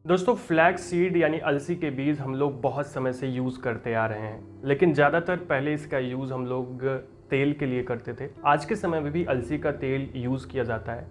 दोस्तों flax seed यानी अलसी के बीज हम लोग बहुत समय से यूज़ करते आ रहे हैं, लेकिन ज़्यादातर पहले इसका यूज़ हम लोग तेल के लिए करते थे। आज के समय में भी अलसी का तेल यूज़ किया जाता है,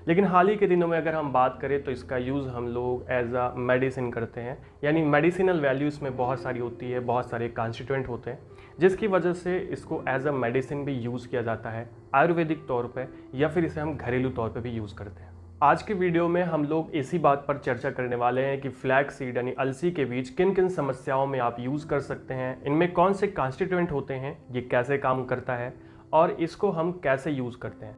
लेकिन हाल ही के दिनों में अगर हम बात करें तो इसका यूज़ हम लोग एज अ मेडिसिन करते हैं। यानी मेडिसिनल वैल्यू इसमें बहुत सारी होती है, बहुत सारे कॉन्स्टिट्यूएंट होते हैं, जिसकी वजह से इसको एज अ मेडिसिन भी यूज़ किया जाता है आयुर्वेदिक तौर पर, या फिर इसे हम घरेलू तौर पर भी यूज़ करते हैं। आज की वीडियो में हम लोग इसी बात पर चर्चा करने वाले हैं कि फ्लैक्स सीड यानी अलसी के बीज किन किन समस्याओं में आप यूज़ कर सकते हैं, इनमें कौन से कॉन्स्टिट्यूएंट होते हैं, ये कैसे काम करता है और इसको हम कैसे यूज़ करते हैं।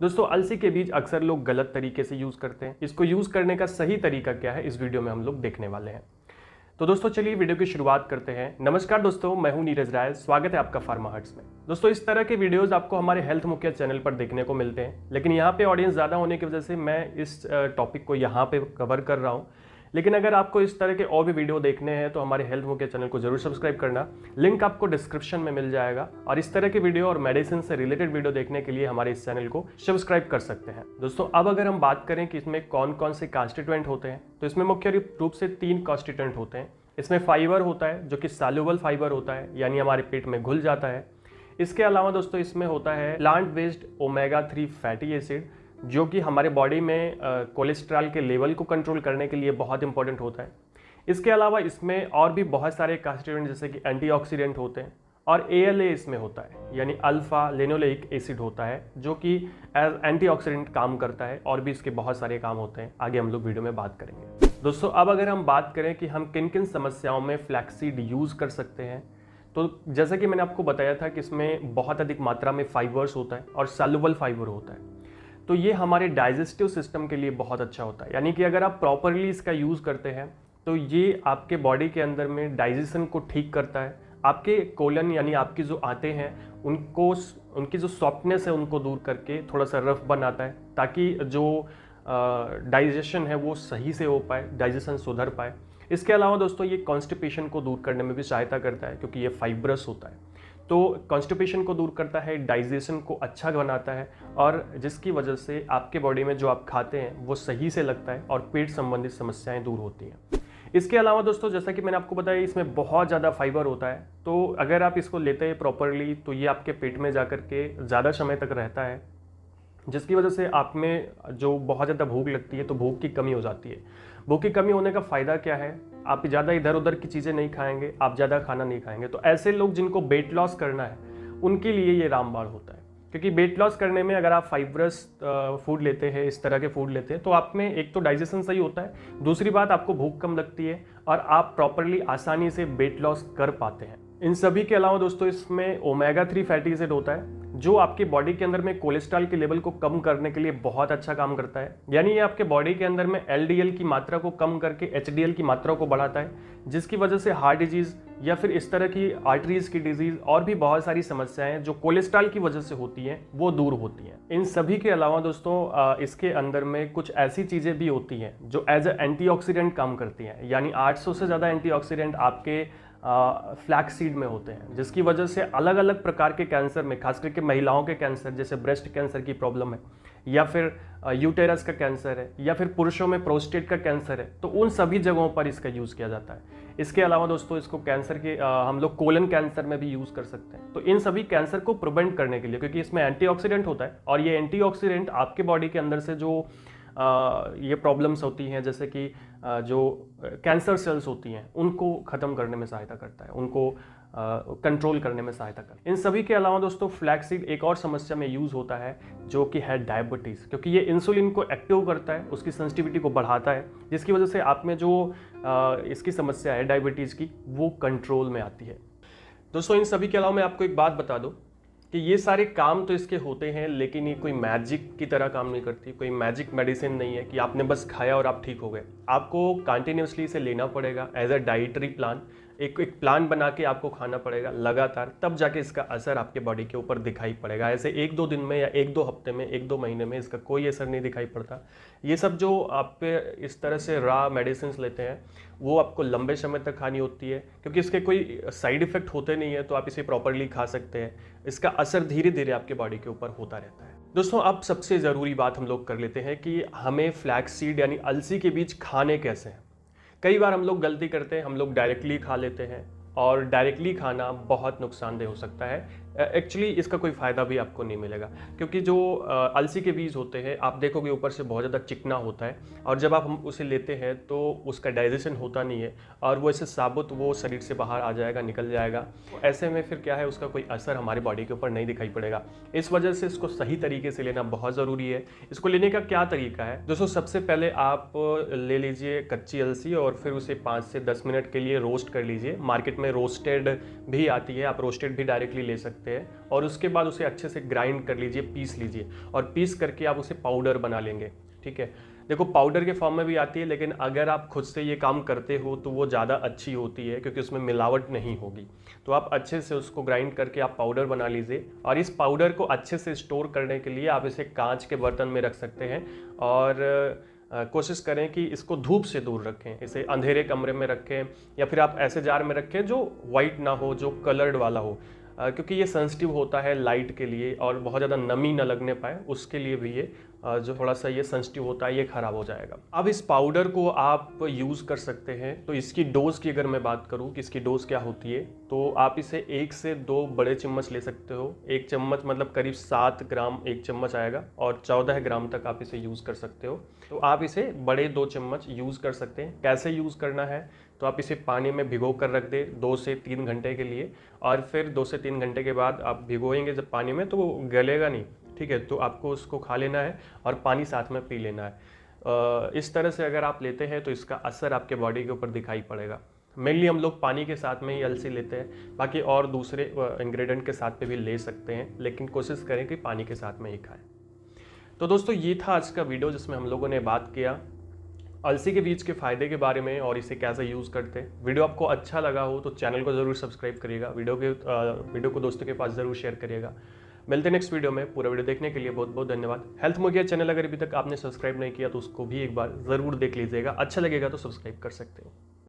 दोस्तों अलसी के बीज अक्सर लोग गलत तरीके से यूज़ करते हैं। इसको यूज़ करने का सही तरीका क्या है, इस वीडियो में हम लोग देखने वाले हैं। तो दोस्तों चलिए वीडियो की शुरुआत करते हैं। नमस्कार दोस्तों, मैं हूं नीरज राय, स्वागत है आपका फार्मा हर्ट्स में। दोस्तों इस तरह के वीडियोस आपको हमारे हेल्थ मुखिया चैनल पर देखने को मिलते हैं, लेकिन यहाँ पे ऑडियंस ज़्यादा होने की वजह से मैं इस टॉपिक को यहाँ पे कवर कर रहा हूँ। लेकिन अगर आपको इस तरह के और भी वीडियो देखने हैं तो हमारे हेल्थ मुखिया चैनल को जरूर सब्सक्राइब करना, लिंक आपको डिस्क्रिप्शन में मिल जाएगा। और इस तरह के वीडियो और मेडिसिन से रिलेटेड वीडियो देखने के लिए हमारे इस चैनल को सब्सक्राइब कर सकते हैं। दोस्तों अब अगर हम बात करें कि इसमें कौन कौन से कॉन्स्टिट्यूएंट होते हैं, तो इसमें मुख्य रूप से 3 कॉन्स्टिट्यूएंट होते हैं। इसमें फाइबर होता है जो कि सॉल्युबल फाइबर होता है, यानी हमारे पेट में घुल जाता है। इसके अलावा दोस्तों इसमें होता है plant based omega 3 fatty acid, जो कि हमारे बॉडी में कोलेस्ट्रॉल के लेवल को कंट्रोल करने के लिए बहुत इंपॉर्टेंट होता है। इसके अलावा इसमें और भी बहुत सारे कॉन्स्टिट्यूएंट जैसे कि एंटीऑक्सीडेंट होते हैं, और ALA इसमें होता है, यानी अल्फा लिनोलेइक एसिड होता है, जो कि एज एंटीऑक्सीडेंट काम करता है। और भी इसके बहुत सारे काम होते हैं, आगे हम लोग वीडियो में बात करेंगे। दोस्तों अब अगर हम बात करें कि हम किन किन समस्याओं में फ्लैक्सीड यूज़ कर सकते हैं, तो जैसा कि मैंने आपको बताया था कि इसमें बहुत अधिक मात्रा में फाइबर्स होता है और सॉल्युबल फाइबर होता है। तो ये हमारे डाइजेस्टिव सिस्टम के लिए बहुत अच्छा होता है। यानी कि अगर आप प्रॉपरली इसका यूज़ करते हैं तो ये आपके बॉडी के अंदर में डाइजेशन को ठीक करता है। आपके कोलन यानी आपकी जो आंतें हैं उनको, उनकी जो सॉफ्टनेस है उनको दूर करके थोड़ा सा रफ बनाता है, ताकि जो डाइजेशन है वो सही से हो पाए, डाइजेशन सुधर पाए। इसके अलावा दोस्तों ये कॉन्स्टिपेशन को दूर करने में भी सहायता करता है, क्योंकि ये फाइब्रस होता है। तो कॉन्स्टिपेशन को दूर करता है, डाइजेशन को अच्छा बनाता है, और जिसकी वजह से आपके बॉडी में जो आप खाते हैं वो सही से लगता है और पेट संबंधित समस्याएं दूर होती हैं। इसके अलावा दोस्तों जैसा कि मैंने आपको बताया, इसमें बहुत ज़्यादा फाइबर होता है। तो अगर आप इसको लेते हैं प्रॉपरली तो ये आपके पेट में जाकर के ज़्यादा समय तक रहता है, जिसकी वजह से आप में जो बहुत ज़्यादा भूख लगती है तो भूख की कमी हो जाती है। भूख की कमी होने का फ़ायदा क्या है, आप ज़्यादा इधर उधर की चीज़ें नहीं खाएंगे, आप ज़्यादा खाना नहीं खाएंगे। तो ऐसे लोग जिनको वेट लॉस करना है उनके लिए ये रामबाण होता है, क्योंकि वेट लॉस करने में अगर आप फाइब्रस फूड लेते हैं, इस तरह के फूड लेते हैं, तो आप में एक तो डाइजेशन सही होता है, दूसरी बात आपको भूख कम लगती है और आप प्रॉपरली आसानी से वेट लॉस कर पाते हैं। इन सभी के अलावा दोस्तों इसमें ओमेगा 3 फैटी एसिड होता है, जो आपकी बॉडी के अंदर में कोलेस्ट्रॉल के लेवल को कम करने के लिए बहुत अच्छा काम करता है। यानी ये आपके बॉडी के अंदर में LDL की मात्रा को कम करके HDL की मात्रा को बढ़ाता है, जिसकी वजह से हार्ट डिजीज़ या फिर इस तरह की आर्टरीज की डिजीज़ और भी बहुत सारी समस्याएं जो कोलेस्ट्रॉल की वजह से होती हैं वो दूर होती हैं। इन सभी के अलावा दोस्तों इसके अंदर में कुछ ऐसी चीज़ें भी होती हैं जो एज ए एंटीऑक्सीडेंट काम करती हैं। यानी 800 से ज़्यादा एंटीऑक्सीडेंट आपके फ्लैक्स सीड में होते हैं, जिसकी वजह से अलग अलग प्रकार के कैंसर में, खास करके महिलाओं के कैंसर जैसे ब्रेस्ट कैंसर की प्रॉब्लम है, या फिर यूटेरस का कैंसर है, या फिर पुरुषों में प्रोस्टेट का कैंसर है, तो उन सभी जगहों पर इसका यूज़ किया जाता है। इसके अलावा दोस्तों इसको कैंसर के हम लोग कोलन कैंसर में भी यूज़ कर सकते हैं। तो इन सभी कैंसर को प्रिवेंट करने के लिए, क्योंकि इसमें एंटीऑक्सीडेंट होता है, और ये एंटीऑक्सीडेंट आपके बॉडी के अंदर से जो ये प्रॉब्लम्स होती हैं, जैसे कि जो कैंसर सेल्स होती हैं उनको ख़त्म करने में सहायता करता है, उनको कंट्रोल करने में सहायता करता है। इन सभी के अलावा दोस्तों फ्लैक्सीड एक और समस्या में यूज़ होता है, जो कि है डायबिटीज़, क्योंकि ये इंसुलिन को एक्टिव करता है, उसकी सेंसिटिविटी को बढ़ाता है, जिसकी वजह से आप में जो इसकी समस्या है डायबिटीज़ की, वो कंट्रोल में आती है। दोस्तों इन सभी के अलावा मैं आपको एक बात बता दूँ कि ये सारे काम तो इसके होते हैं, लेकिन ये कोई मैजिक की तरह काम नहीं करती, कोई मैजिक मेडिसिन नहीं है कि आपने बस खाया और आप ठीक हो गए। आपको कंटिन्यूसली इसे लेना पड़ेगा एज अ डाइटरी प्लान। एक प्लान बना के आपको खाना पड़ेगा लगातार, तब जाके इसका असर आपके बॉडी के ऊपर दिखाई पड़ेगा। ऐसे 1-2 दिन में या 1-2 हफ्ते में, 1-2 महीने में इसका कोई असर नहीं दिखाई पड़ता। ये सब जो आप पे इस तरह से रॉ मेडिसिन लेते हैं वो आपको लंबे समय तक खानी होती है, क्योंकि इसके कोई साइड इफेक्ट होते नहीं है, तो आप इसे प्रॉपरली खा सकते हैं। इसका असर धीरे धीरे आपके बॉडी के ऊपर होता रहता है। दोस्तों अब सबसे ज़रूरी बात हम लोग कर लेते हैं कि हमें फ्लैक्स सीड यानी अलसी के बीज खाने कैसे हैं। कई बार हम लोग गलती करते हैं, हम लोग डायरेक्टली खा लेते हैं और डायरेक्टली खाना बहुत नुकसानदेह हो सकता है। एक्चुअली इसका कोई फ़ायदा भी आपको नहीं मिलेगा, क्योंकि जो अलसी के बीज होते हैं आप देखोगे ऊपर से बहुत ज़्यादा चिकना होता है, और जब आप हम उसे लेते हैं तो उसका डाइजेशन होता नहीं है और वो ऐसे साबुत वो शरीर से बाहर आ जाएगा, निकल जाएगा। तो ऐसे में फिर क्या है, उसका कोई असर हमारी बॉडी के ऊपर नहीं दिखाई पड़ेगा। इस वजह से इसको सही तरीके से लेना बहुत ज़रूरी है। इसको लेने का क्या तरीका है दोस्तों, सबसे पहले आप ले लीजिए कच्ची अलसी और फिर उसे 5 से 10 मिनट के लिए रोस्ट कर लीजिए। मार्केट में रोस्टेड भी आती है, आप रोस्टेड भी डायरेक्टली ले सकते हैं। और उसके बाद उसे अच्छे से ग्राइंड कर लीजिए, पीस लीजिए, और पीस करके आप उसे पाउडर बना लेंगे। ठीक है, देखो पाउडर के फॉर्म में भी आती है, लेकिन अगर आप खुद से ये काम करते हो तो वो ज़्यादा अच्छी होती है, क्योंकि उसमें मिलावट नहीं होगी। तो आप अच्छे से उसको ग्राइंड करके आप पाउडर बना लीजिए, और इस पाउडर को अच्छे से स्टोर करने के लिए आप इसे कांच के बर्तन में रख सकते हैं। और कोशिश करें कि इसको धूप से दूर रखें, इसे अंधेरे कमरे में रखें, या फिर आप ऐसे जार में रखें जो वाइट ना हो, जो कलर्ड वाला हो, क्योंकि ये सेंसिटिव होता है लाइट के लिए, और बहुत ज़्यादा नमी न लगने पाए उसके लिए भी ये जो थोड़ा सा ये सेंसिटिव होता है ये ख़राब हो जाएगा। अब इस पाउडर को आप यूज़ कर सकते हैं। तो इसकी डोज़ की अगर मैं बात करूँ कि इसकी डोज़ क्या होती है, तो आप इसे 1 से 2 बड़े चम्मच ले सकते हो। 1 चम्मच मतलब करीब 7 ग्राम 1 चम्मच आएगा, और 14 ग्राम तक आप इसे यूज़ कर सकते हो। तो आप इसे बड़े 2 चम्मच यूज़ कर सकते हैं। कैसे यूज़ करना है, तो आप इसे पानी में भिगो कर रख दें 2 से 3 घंटे के लिए, और फिर 2 से 3 घंटे के बाद आप भिगोएंगे जब पानी में तो वो गलेगा नहीं। ठीक है, तो आपको उसको खा लेना है और पानी साथ में पी लेना है। इस तरह से अगर आप लेते हैं तो इसका असर आपके बॉडी के ऊपर दिखाई पड़ेगा। मेनली हम लोग पानी के साथ में ही अलसी लेते हैं, बाकी और दूसरे इंग्रेडिएंट के साथ पे भी ले सकते हैं, लेकिन कोशिश करें कि पानी के साथ में ही खाएं। तो दोस्तों ये था आज का वीडियो, जिसमें हम लोगों ने बात किया अलसी के बीज के फ़ायदे के बारे में और इसे कैसे यूज़ करते हैं। वीडियो आपको अच्छा लगा हो तो चैनल को ज़रूर सब्सक्राइब करिएगा, वीडियो को दोस्तों के पास ज़रूर शेयर करिएगा। मिलते हैं नेक्स्ट वीडियो में। पूरा वीडियो देखने के लिए बहुत बहुत धन्यवाद। हेल्थ मोगिया चैनल अगर अभी तक आपने सब्सक्राइब नहीं किया तो उसको भी एक बार ज़रूर देख लीजिएगा, अच्छा लगेगा तो सब्सक्राइब कर सकते हो।